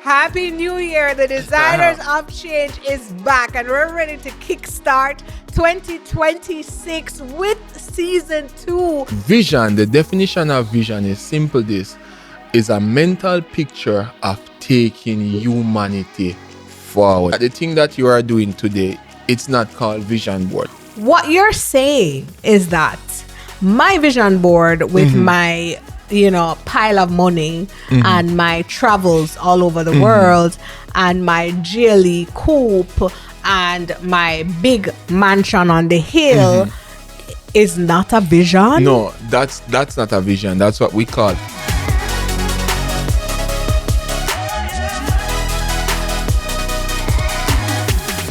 Happy New Year! The Designers of Change is back and we're ready to kickstart 2026 with season 2. Vision, the definition of vision is simple. This is a mental picture of taking humanity forward. The thing that you are doing today, it's not called vision board. What you're saying is that my vision board with my pile of money and my travels all over the world and my jelly coupe and my big mansion on the hill is not a vision? No, that's not a vision. That's what we call.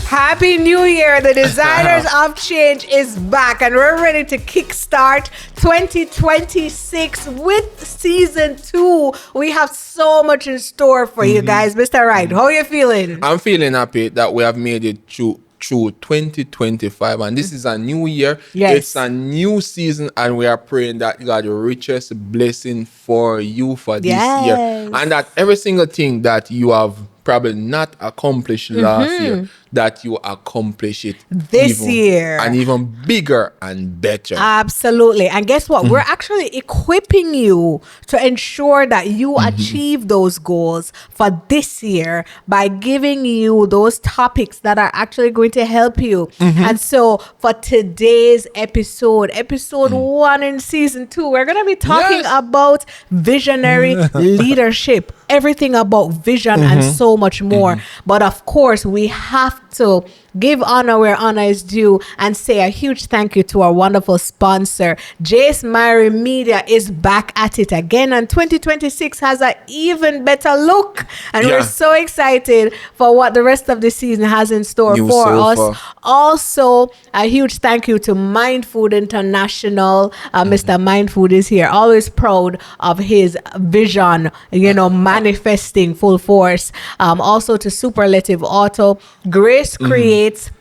Happy New Year! The Designers of Change is back and we're ready to kickstart 2026 with season 2. We have so much in store for you guys. Mr. Wright, how are you feeling? I'm feeling happy that we have made it through 2025, and this is a new year. Yes. It's a new season, and we are praying that God the richest blessing for you for this year, and that every single thing that you have probably not accomplished last year, that you accomplish it This year. and even bigger and better. Absolutely. And guess what? We're actually equipping you to ensure that you achieve those goals for this year by giving you those topics that are actually going to help you. And so for today's episode 1 in season 2, we're going to be talking about visionary leadership, everything about vision and so much more. But of course, we have to give honor where honor is due and say a huge thank you to our wonderful sponsor. Jace Myrie Media is back at it again, and 2026 has an even better look, and we're so excited for what the rest of the season has in store for us. Also, a huge thank you to Mind Food International. Mr. Mind Food is here, always proud of his vision, manifesting full force. Also to Superlative Auto, Grace Creates,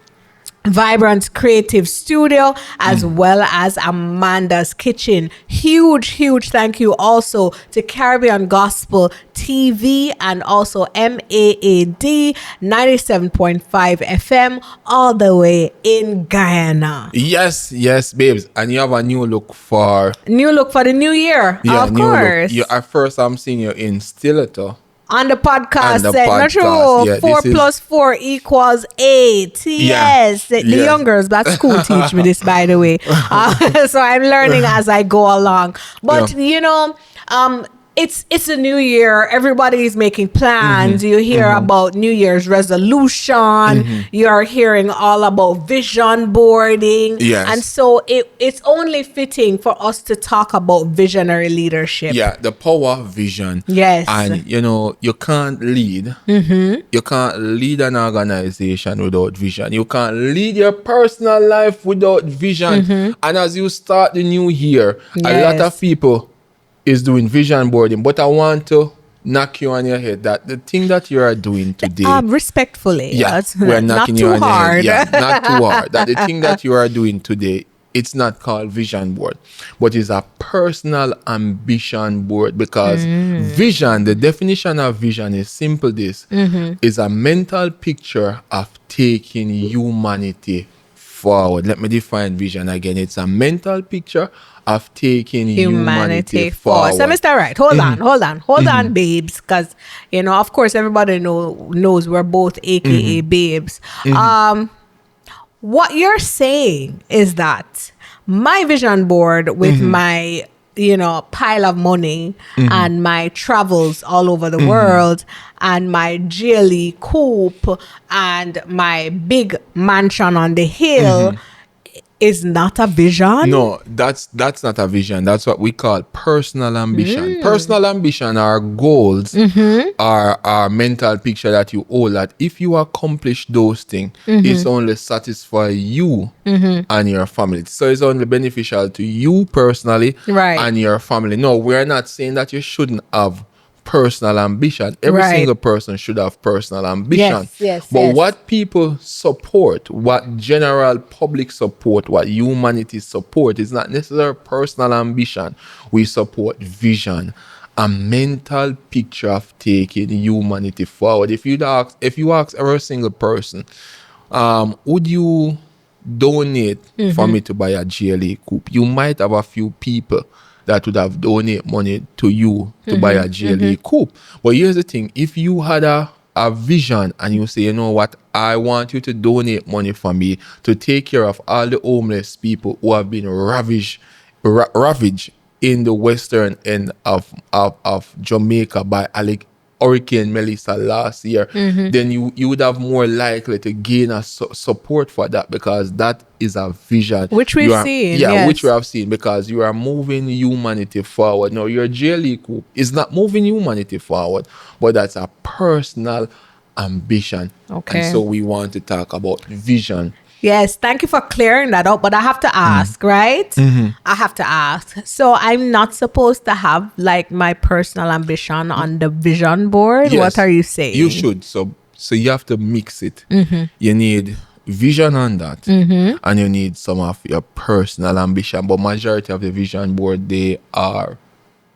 Vibrant Creative Studio, as well as Amanda's Kitchen. Huge thank you also to Caribbean Gospel TV and also MAAD 97.5 FM all the way in Guyana. Yes, babes. And you have a new look for the new year, of course. At first, I'm seeing you in stiletto. On the podcast, not true. 4 plus 4 equals 8. Yes. The young girls at school teach me this, by the way. So I'm learning as I go along. But, it's a new year. Everybody is making plans. You hear about New Year's resolution. You're hearing all about vision boarding. Yes. And so it's only fitting for us to talk about visionary leadership. Yeah, the power of vision. Yes. And, you can't lead. You can't lead an organization without vision. You can't lead your personal life without vision. And as you start the new year, a lot of people is doing vision boarding, but I want to knock you on your head that the thing that you are doing today, respectfully, we're knocking you on hard. your head. Not too hard. That the thing that you are doing today, it's not called vision board, but it's a personal ambition board, because vision, the definition of vision is simple. This is a mental picture of taking humanity forward. Let me define vision again. It's a mental picture of taking humanity forward. So, Mr. Wright, hold on, babes, because of course, everybody knows we're both AKA babes. What you're saying is that my vision board with my pile of money and my travels all over the world and my jelly coupe and my big mansion on the hill is not a vision? No, that's not a vision. That's what we call personal ambition. Personal ambition are goals, are mental picture that you hold, that if you accomplish those things, it's only satisfy you and your family. So it's only beneficial to you personally and your family. No, we're not saying that you shouldn't have personal ambition. Every single person should have personal ambition. But what people support, what general public support, what humanity support is not necessarily personal ambition. We support vision a mental picture of taking humanity forward. If you ask every single person, would you donate for me to buy a GLA coupe? You might have a few people that would have donated money to you to buy a GLA coupe. But here's the thing: if you had a vision and you say, you know what, I want you to donate money for me to take care of all the homeless people who have been ravaged in the western end of Jamaica by Hurricane Melissa last year, then you would have more likely to gain a support for that, because that is a vision which we've seen. Yeah, yes. which we have seen, because you are moving humanity forward. Now, your GLE coup is not moving humanity forward, but that's a personal ambition. Okay. And so we want to talk about vision. Yes, thank you for clearing that up. But I have to ask, right? I have to ask. So I'm not supposed to have like my personal ambition on the vision board? Yes, what are you saying? You should. So you have to mix it. You need vision on that, and you need some of your personal ambition. But majority of the vision board, they are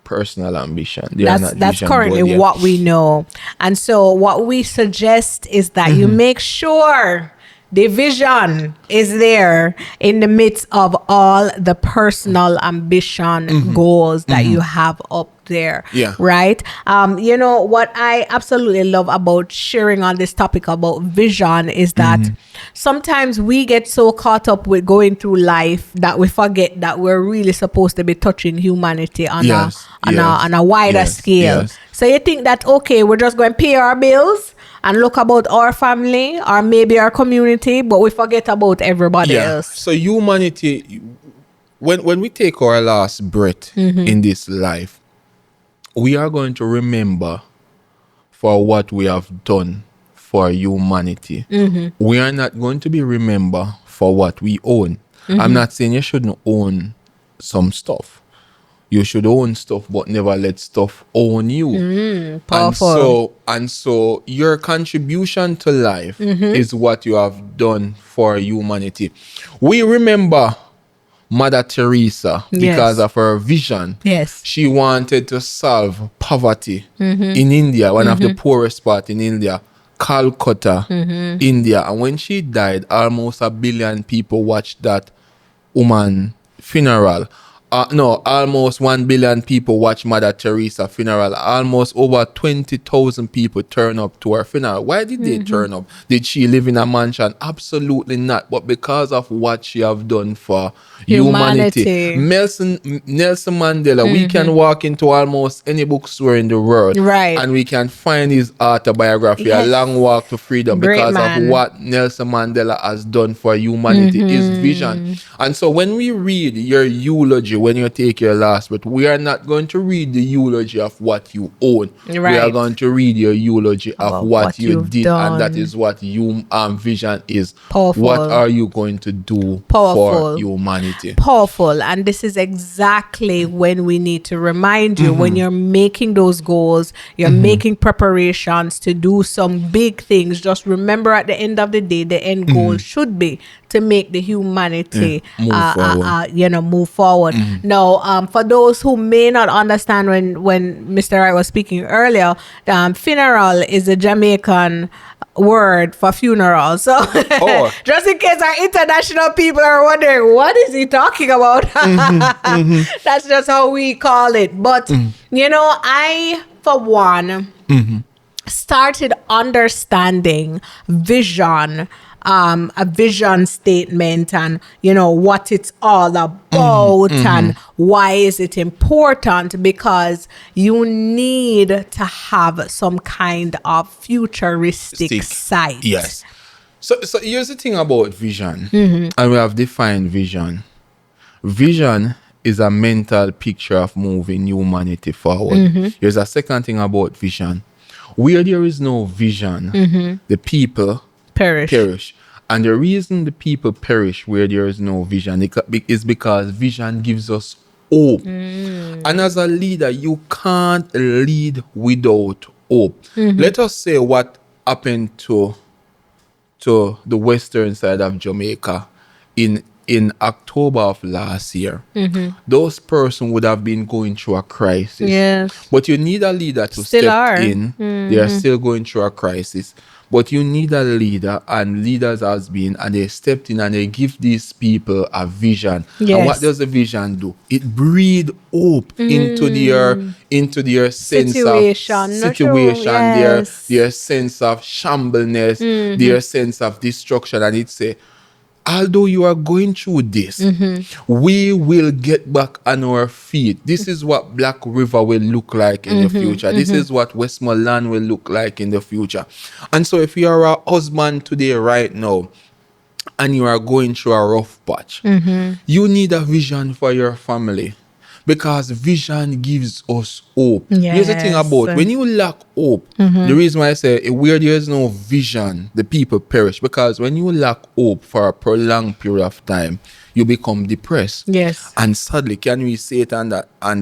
personal ambition. That's currently what we know. And so what we suggest is that you make sure the vision is there in the midst of all the personal ambition goals that you have up there. Yeah. Right? You know, what I absolutely love about sharing on this topic about vision is that sometimes we get so caught up with going through life that we forget that we're really supposed to be touching humanity on a wider scale. Yes. So you think that, okay, we're just going to pay our bills and look about our family or maybe our community, but we forget about everybody else. So humanity, when we take our last breath in this life, we are going to remember for what we have done for humanity. We are not going to be remembered for what we own. I'm not saying you shouldn't own some stuff. You should own stuff, but never let stuff own you. Powerful. And so your contribution to life is what you have done for humanity. We remember Mother Teresa because of her vision. Yes. She wanted to solve poverty in India, one of the poorest part in India, Calcutta, India. And when she died, almost 1 billion people watched that woman funeral. Almost 1 billion people watch Mother Teresa funeral. Almost over 20,000 people turn up to her funeral. Why did they turn up? Did she live in a mansion? Absolutely not. But because of what she have done for humanity. Nelson Mandela, we can walk into almost any bookstore in the world, right, and we can find his autobiography, A Long Walk to Freedom, because of what Nelson Mandela has done for humanity, his vision. And so when we read your eulogy, when you take your last breath, we are not going to read the eulogy of what you own. Right. We are going to read your eulogy of what you did done. And that is what vision is. Powerful. What are you going to do for humanity? Powerful. And this is exactly when we need to remind you, when you're making those goals, you're making preparations to do some big things, just remember at the end of the day, the end goal should be to make the humanity move forward. Now, for those who may not understand, when Mr. Wright was speaking earlier, funeral is a Jamaican word for funeral. So just in case our international people are wondering, what is he talking about? That's just how we call it. But, I, for one, started understanding vision, a vision statement, and what it's all about, and why is it important, because you need to have some kind of futuristic sight. Yes. So here's the thing about vision, and we have defined vision. Vision is a mental picture of moving humanity forward. Here's a second thing about vision. Where there is no vision, the people perish. And the reason the people perish where there is no vision is because vision gives us hope. And as a leader, you can't lead without hope. Let us say what happened to the western side of Jamaica in in October of last year, those person would have been going through a crisis. Yes. But you need a leader to Still step are. in. They are still going through a crisis. But you need a leader, and leaders has been, and they stepped in and they give these people a vision. And what Yes. does the vision do? It breathe hope into their sense Situation. of Not true. situation, Yes. their sense of shambleness, their sense of destruction. And it say, although you are going through this, we will get back on our feet. This is what Black River will look like in the future. This is what Westmoreland will look like in the future. And so if you are a husband today, right now, and you are going through a rough patch, you need a vision for your family. Because vision gives us hope. Here's the thing Yes. about when you lack hope, the reason why I say where there is no vision, the people perish. Because when you lack hope for a prolonged period of time, you become depressed. Yes. And sadly, can we say it on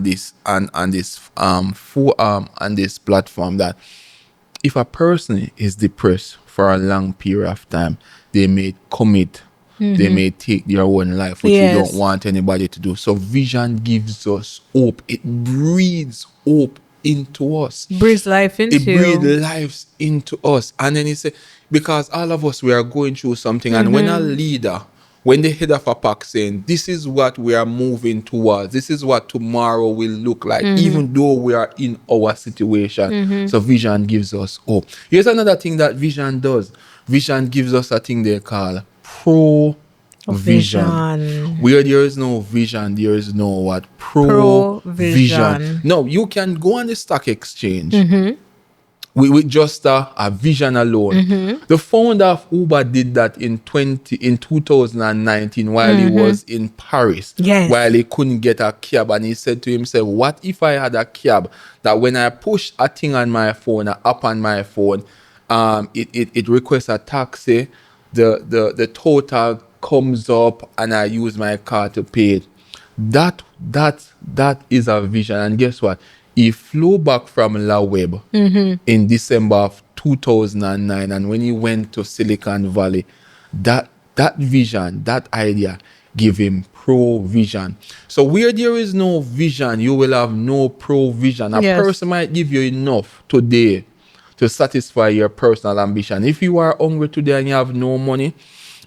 this platform that if a person is depressed for a long period of time, they may commit, they may take their own life, which we don't want anybody to do. So vision gives us hope. It breathes hope into us. Breathes life into It breathes life into us. And then he said, because all of us, we are going through something. And when a leader, when the head of a pack saying, this is what we are moving towards, this is what tomorrow will look like, even though we are in our situation. So vision gives us hope. Here's another thing that vision does. Vision gives us a thing they call provision. Where there is no vision, there is no what? Provision. No, you can go on the stock exchange with just a vision alone. The founder of Uber did that in 2019 while he was in Paris. While he couldn't get a cab, and he said to himself, what if I had a cab that when I push a thing on my phone, an app on my phone, it requests a taxi, the total comes up, and I use my car to pay it. That is a vision. And guess what? He flew back from La Web in December of 2009, and when he went to Silicon Valley, that vision, that idea give him provision. So where there is no vision, you will have no provision. A person might give you enough today to satisfy your personal ambition. If you are hungry today and you have no money,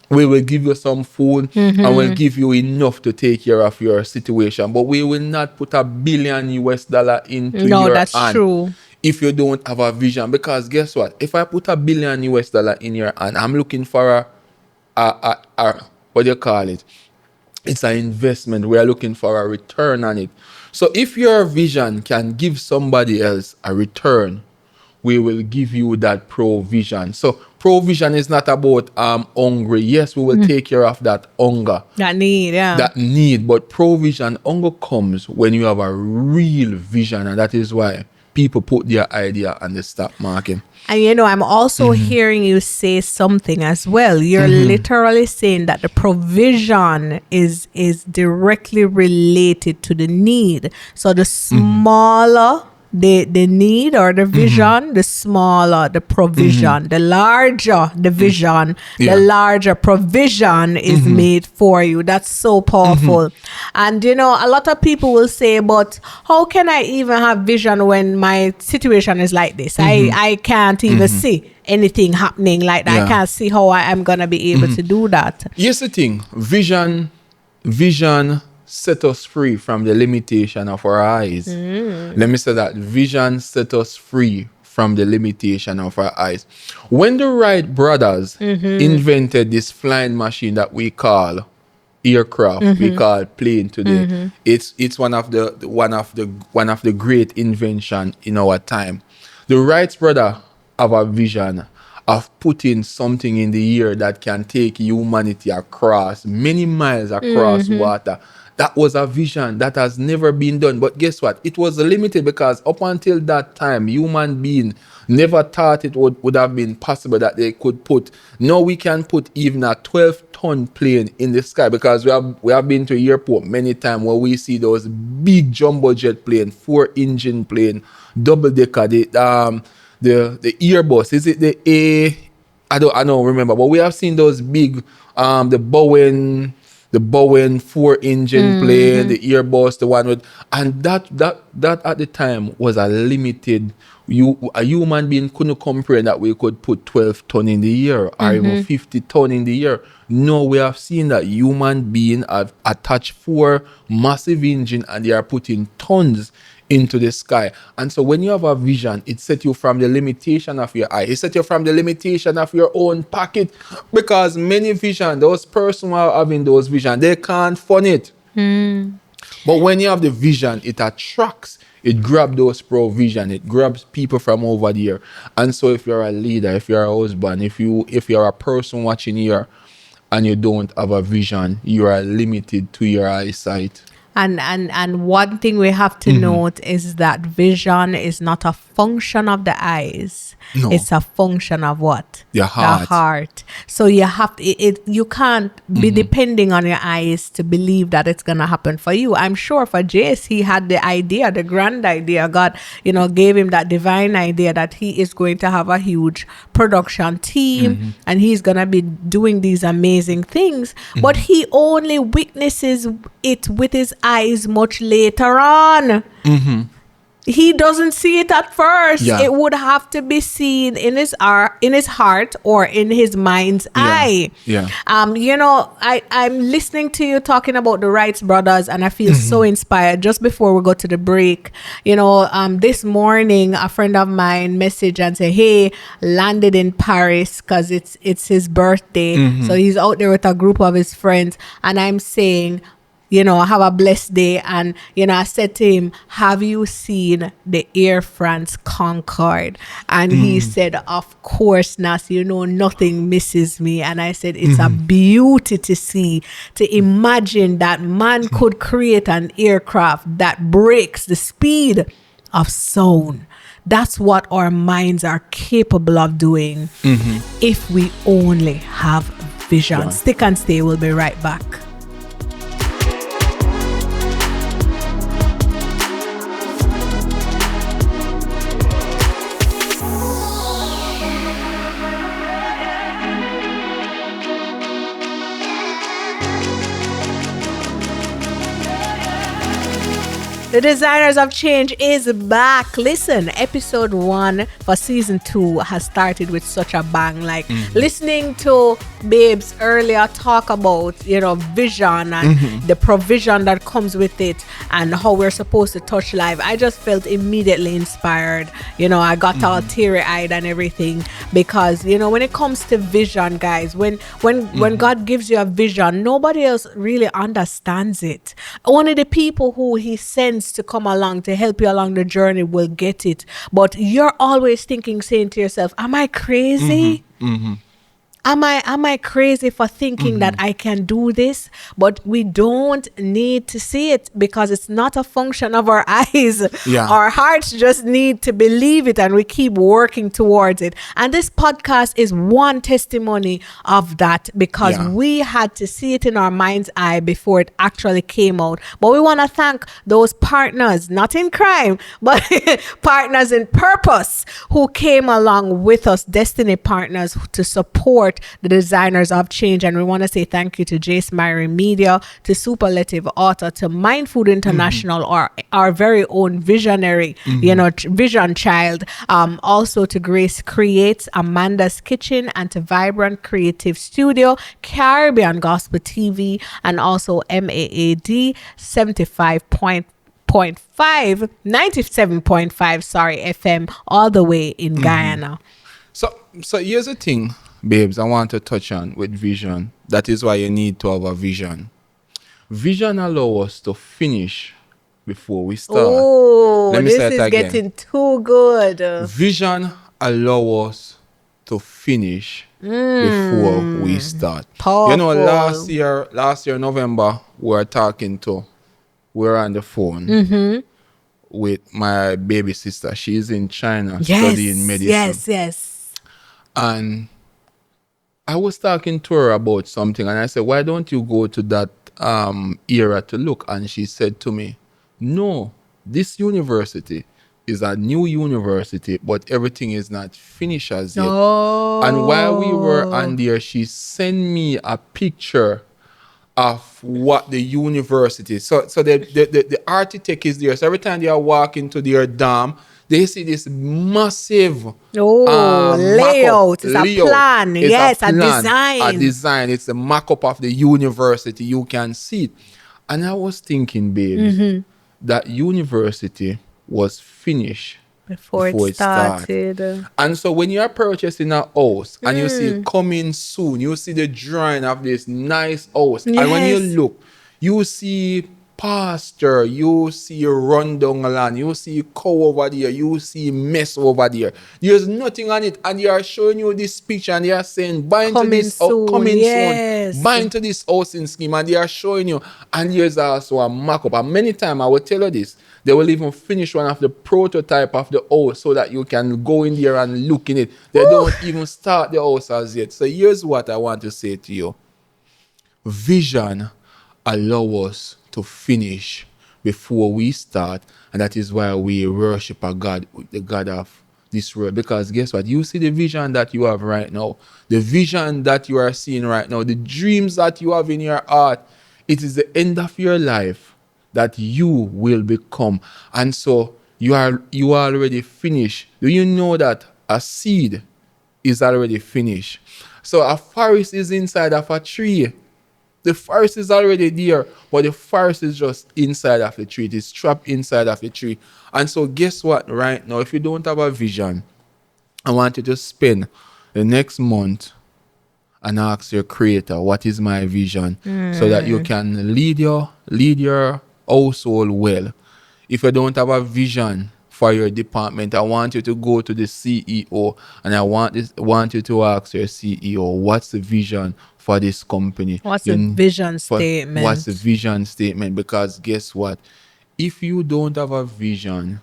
we will give you some food and we'll give you enough to take care of your situation. But we will not put $1 billion into your hand. That's true. If you don't have a vision. Because guess what? If I put $1 billion in your hand, I'm looking for a what do you call it? It's an investment. We are looking for a return on it. So if your vision can give somebody else a return, we will give you that provision. So provision is not about hungry. Yes, we will take care of that hunger. That need. But provision, hunger comes when you have a real vision. And that is why people put their idea on the stock market. And I'm also hearing you say something as well. You're literally saying that the provision is directly related to the need. So the smaller the need or the vision, the smaller the provision. The larger the vision, the larger provision is made for you. That's so powerful. And a lot of people will say, but how can I even have vision when my situation is like this? I can't even see anything happening like that. I can't see how I am gonna be able to do that. Here's the thing. Vision set us free from the limitation of our eyes. Let me say that. Vision set us free from the limitation of our eyes. When the Wright brothers invented this flying machine that we call aircraft, we call plane today, it's one of the great invention in our time. The Wright brothers have a vision of putting something in the air that can take humanity across many miles across water. That was a vision that has never been done. But guess what? It was limited because up until that time, human being never thought it would have been possible that they could put. Now we can put even a 12-ton plane in the sky, because we have been to the airport many times where we see those big jumbo jet plane, 4-engine plane, double-decker, the Airbus. Is it the A? I don't remember. But we have seen those big, the Boeing. the Bowen 4-engine plane, the Airbus, the one with, and that at the time was a limited. A human being couldn't comprehend that we could put 12 ton in the year or even 50 ton in the year. No, we have seen that human being have attached 4 massive engine and they are putting tons into the sky. And so when you have a vision, it sets you from the limitation of your eye. It sets you from the limitation of your own pocket, because many vision, those persons who are having those vision, they can't fund it. But when you have the vision, it attracts, it grabs those provision, it grabs people from over there. And so if you're a leader, if you're a husband, if you're a person watching here and you don't have a vision, you are limited to your eyesight. And one thing we have to note is that vision is not a function of the eyes. No. It's a function of what? Your heart. The heart. So you have to, you can't be depending on your eyes to believe that it's gonna happen for you. I'm sure for Jace, he had the idea, the grand idea. God, gave him that divine idea that he is going to have a huge production team and he's gonna be doing these amazing things. But he only witnesses it with his eyes much later on. He doesn't see it at first. Yeah. It would have to be seen in his heart or in his mind's eye. Yeah. I'm listening to you talking about the Wrights brothers, and I feel so inspired. Just before we go to the break, this morning a friend of mine messaged and said, "Hey, landed in Paris because it's his birthday, so he's out there with a group of his friends." And I'm saying, have a blessed day. And, I said to him, "Have you seen the Air France Concorde?" And he said, "Of course, Nas, nothing misses me." And I said, "It's a beauty to see, to imagine that man could create an aircraft that breaks the speed of sound." That's what our minds are capable of doing if we only have vision. Yeah. Stick and stay. We'll be right back. The Designers of Change is back. Listen, episode 1 for season 2 has started with such a bang. Like listening to Babes earlier talk about, vision and the provision that comes with it and how we're supposed to touch life. I just felt immediately inspired. I got all teary-eyed and everything because, when it comes to vision, guys, when God gives you a vision, nobody else really understands it. Only the people who he sends to come along to help you along the journey will get it. But you're always saying to yourself, "Am I crazy? Am I crazy for thinking that I can do this?" But we don't need to see it because it's not a function of our eyes. Yeah. Our hearts just need to believe it, and we keep working towards it. And this podcast is one testimony of that because we had to see it in our mind's eye before it actually came out. But we want to thank those partners, not in crime, but partners in purpose, who came along with us, destiny partners, to support the Designers of Change. And we want to say thank you to Jace Myrie Media, to Superlative Author, to Mind Food International, our very own visionary, vision child. Also to Grace Creates, Amanda's Kitchen, and to Vibrant Creative Studio, Caribbean Gospel TV, and also MAAD 97.5 FM, all the way in Guyana. So here's the thing, babes, I want to touch on with vision. That is why you need to have a vision. Vision allows us to finish before we start. Oh, Let me this say it is again. getting too good. Vision allows us to finish before we start. Powerful. Last year November, we were on the phone with my baby sister. She's in China studying medicine. Yes. And I was talking to her about something, and I said, "Why don't you go to that era to look?" And she said to me, "No, this university is a new university, but everything is not finished as yet." Oh. And while we were on there, she sent me a picture of what the university. So the architect is there. So every time they are walking to their dorm, they see this massive Layout. It's a layout. plan. It's Yes, a a plan, a design. design. It's a mock-up of the university. You can see it. And I was thinking, babes, that university was finished Before it it started. started. And so when you are purchasing a house and you see it coming soon, you see the drawing of this nice house. And when you Yes. look, you see pasture, you see rundown land, you see cow over there, you see mess over there. There's nothing on it. And they are showing you this picture and they are saying, buy into Coming this house, soon. coming Yes. soon, buy into this housing scheme. And they are showing you. And there's also a mock-up. And many times I will tell you this, they will even finish one of the prototype of the house so that you can go in there and look in it. They don't even start the house as yet. So here's what I want to say to you. Vision allow us to finish before we start, and that is why we worship a God, the God of this world. Because guess what? You see the vision that you have right now, the vision that you are seeing right now, the dreams that you have in your heart. It is the end of your life that you will become, and so you are already finished. Do you know that a seed is already finished? So a forest is inside of a tree. The forest is already there, but the forest is just inside of the tree. It is trapped inside of the tree. And so guess what right now? If you don't have a vision, I want you to spend the next month and ask your creator, what is my vision? So that you can lead your household well. If you don't have a vision for your department, I want you to go to the CEO and I want you to ask your CEO, what's the vision for this company? What's the vision statement? What's the vision statement? Because guess what? If you don't have a vision,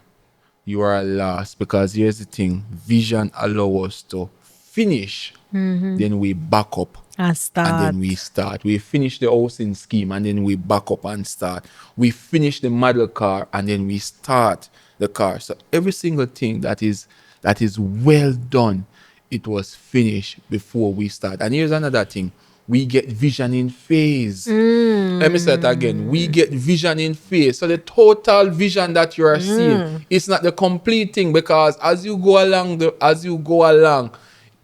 you are lost. Because here's the thing, vision allows us to finish, then we back up. And start. And then we start. We finish the housing scheme and then we back up and start. We finish the model car and then we start the car. So every single thing that is well done, it was finished before we start. And here's another thing. We get vision in phase. Let me say it again. We get vision in phase. So the total vision that you are seeing, it's not the complete thing, because as you go along,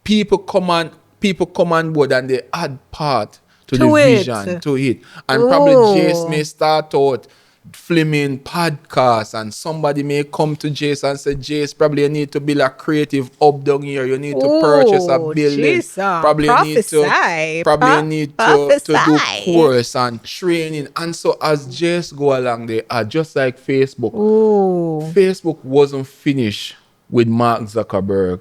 people come on board and they add part to the vision, to it. And probably Jace may start out filming podcasts, and somebody may come to Jace and say, Jace, probably you need to build a creative hub down here. You need to purchase a building. Probably you need to do course and training. And so as Jace go along, they are just like Facebook. Facebook wasn't finished with Mark Zuckerberg.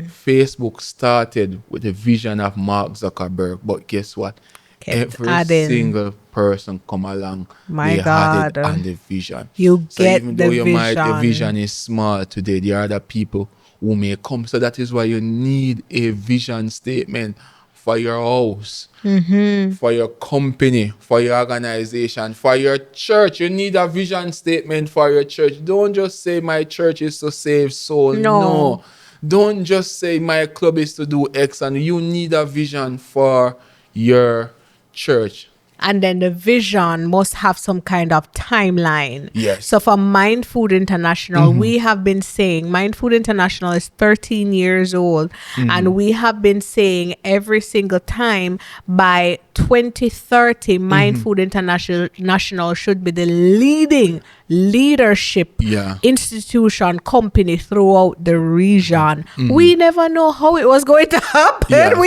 Facebook started with the vision of Mark Zuckerberg, but guess what? Every single person come along, they had it on the vision. So even though the vision is small today, there are other people who may come. So that is why you need a vision statement for your house, for your company, for your organization, for your church. You need a vision statement for your church. Don't just say my church is to save soul. No. Don't just say my club is to do X. And you need a vision for your church. And then the vision must have some kind of timeline. Yes. So for Mind Food International, we have been saying Mind Food International is 13 years old. And we have been saying every single time by 2030, Mind Food International should be the leading leadership institution company throughout the region. We never know how it was going to happen.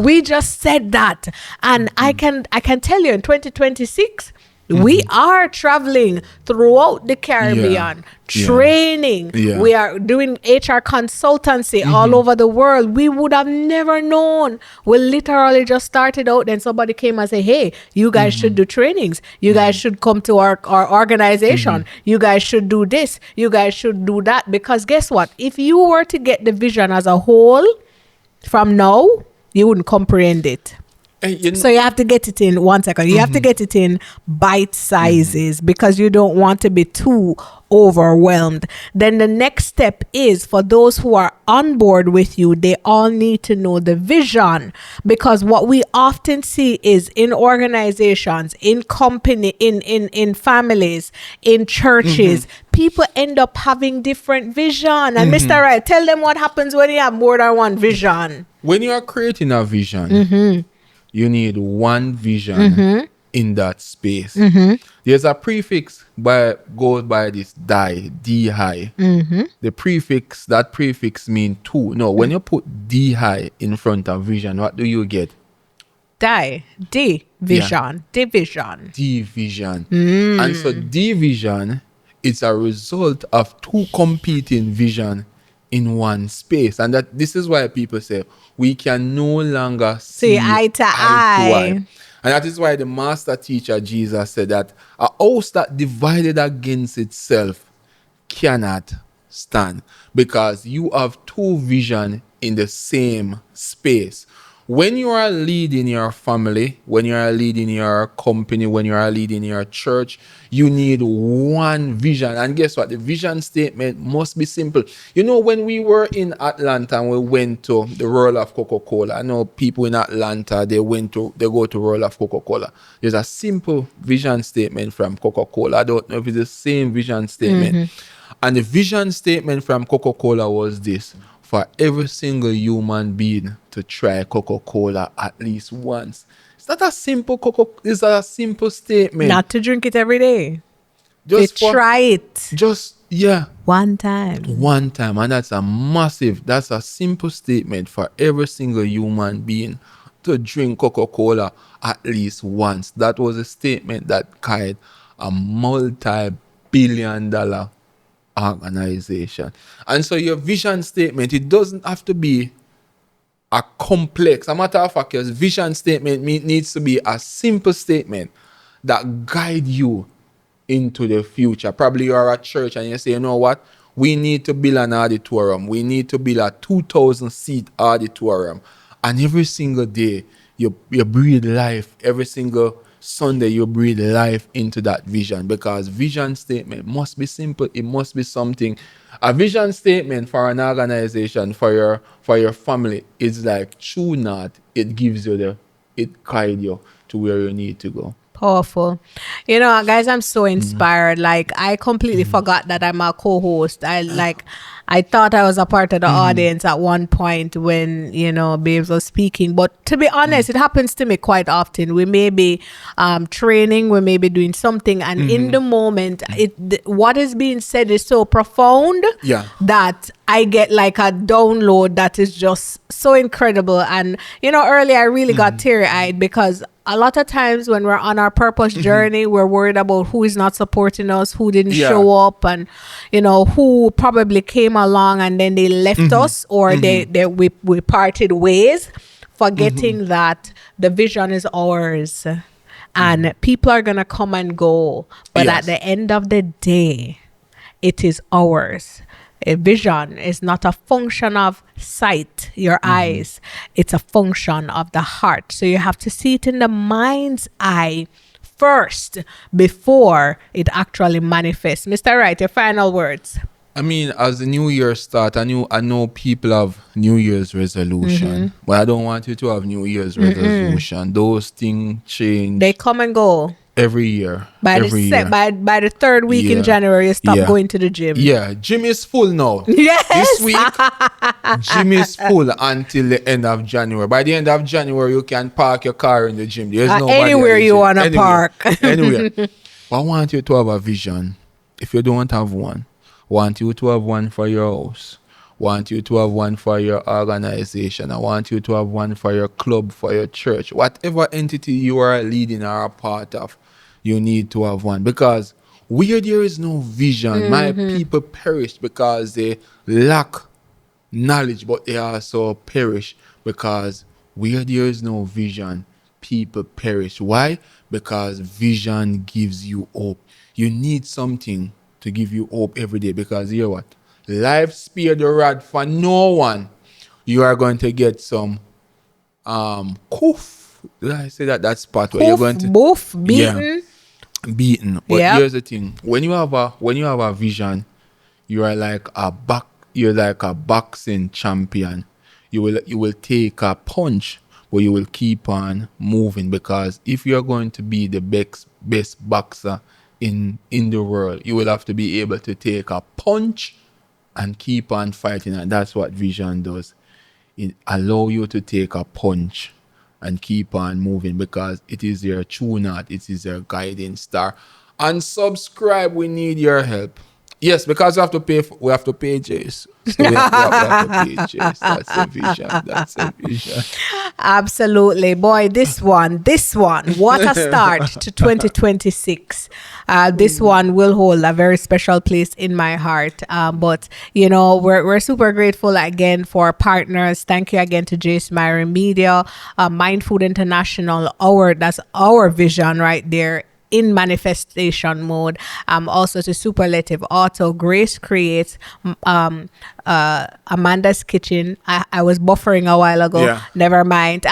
We just said that. And I can tell you, in 2026, we are traveling throughout the Caribbean, training. We are doing HR consultancy all over the world. We would have never known. We literally just started out, then somebody came and said, hey, you guys should do trainings. You guys should come to our organization. You guys should do this. You guys should do that. Because guess what? If you were to get the vision as a whole from now, you wouldn't comprehend it. And you So you have to get it in 1 second. You have to get it in bite sizes because you don't want to be too overwhelmed. Then the next step is for those who are on board with you, they all need to know the vision, because what we often see is in organizations, in company, in families, in churches, people end up having different vision. And Mr. Wright, tell them what happens when you have more than one vision. when you are creating a vision, you need one vision in that space. There's a prefix goes by this D high. The prefix, that prefix mean two. No, when you put D high in front of vision, what do you get? Division. Division. And so division is a result of two competing vision in one space. And that this is why people say we can no longer see eye to eye. And that is why the master teacher Jesus said that a house that divided against itself cannot stand, because you have two vision in the same space. When you are leading your family, when you are leading your company, when you are leading your church, you need one vision. And guess what? The vision statement must be simple. You know, when we were in Atlanta and we went to the World of Coca-Cola, I know people in Atlanta, they go to World of Coca-Cola. There's a simple vision statement from Coca-Cola. I don't know if it's the same vision statement. And the vision statement from Coca-Cola was this: for every single human being to try Coca-Cola at least once. It's not a simple it's a simple statement. Not to drink it every day. Just try it. Just one time. And that's a simple statement for every single human being to drink Coca-Cola at least once. That was a statement that carried a multi-billion-dollar organization. And so your vision statement, it doesn't have to be a complex. A matter of fact, your vision statement needs to be a simple statement that guide you into the future. Probably you are at church and you say, you know what? We need to build an auditorium. We need to build a 2,000-seat auditorium. And every single day, you breathe life. Every single Sunday, you breathe life into that vision, because vision statement must be simple. It must be something. A vision statement for an organization, for your family, is like true north. It gives you it guides you to where you need to go. Powerful. You know, guys, I'm so inspired. Like, I completely forgot that I'm a co-host. I thought I was a part of the audience at one point when, Babes was speaking. But to be honest, it happens to me quite often. We may be training, we may be doing something, and in the moment, what is being said is so profound that I get like a download that is just so incredible. And, earlier I really got teary-eyed, because a lot of times when we're on our purpose journey, we're worried about who is not supporting us, who didn't show up, and, who probably came along and then they left us, or we parted ways, forgetting that the vision is ours and people are going to come and go. But at the end of the day, it is ours. A vision is not a function of sight, your eyes. It's a function of the heart. So you have to see it in the mind's eye first before it actually manifests. Mr. Wright, your final words. I mean, as the new year starts, I know people have New Year's resolution, but I don't want you to have New Year's resolution. Those things change. They come and go. Every year. By the third week in January, you stop going to the gym. Yeah, gym is full now. Yes. This week, gym is full until the end of January. By the end of January, you can park your car in the gym. There's nobody anywhere you want to park. Anywhere. But I want you to have a vision. If you don't have one, I want you to have one for your house. Want you to have one for your organization. I want you to have one for your club, for your church. Whatever entity you are leading or a part of, you need to have one. Because where there is no vision, my people perish because they lack knowledge, but they also perish because where there is no vision, people perish. Why? Because vision gives you hope. You need something to give you hope every day, because you know what? Life spare the rod for no one. You are going to get some coof Did I say that spot where you're going to Boof, beaten. beaten? But Yep. here's the thing: when you have a vision, you are like you're like a boxing champion. You will take a punch, but you will keep on moving, because if you're going to be the best boxer in the world, you will have to be able to take a punch and keep on fighting. And that's what vision does. It allow you to take a punch and keep on moving, because it is your true north, it is your guiding star. And subscribe, we need your help. Yes, because we have to pay Jace. So we have to pay Jace. That's a vision. That's a vision. Absolutely. Boy, this one, what a start to 2026. This one will hold a very special place in my heart. But, we're super grateful again for our partners. Thank you again to Jace Myron Media, Mind Food International. That's our vision right there, in manifestation mode. Also to Superlative Auto, Grace Creates, Amanda's Kitchen. I was buffering a while ago. Yeah. Never mind.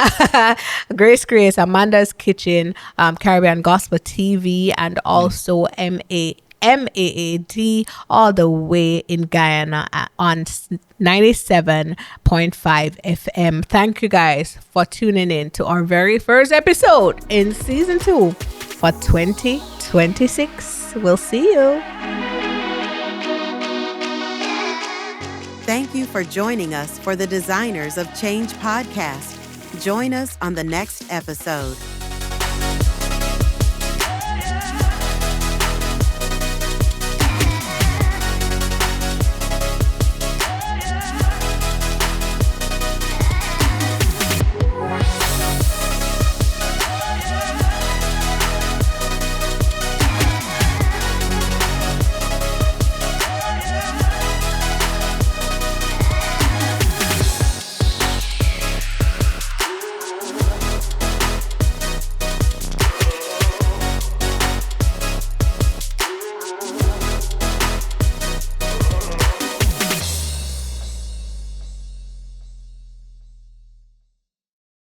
Grace Creates, Amanda's Kitchen, Caribbean Gospel TV, and also MAAD, all the way in Guyana on 97.5 FM. Thank you guys for tuning in to our very first episode in season 2 for 2026. We'll see you. Thank you for joining us for the Designers of Change podcast. Join us on the next episode.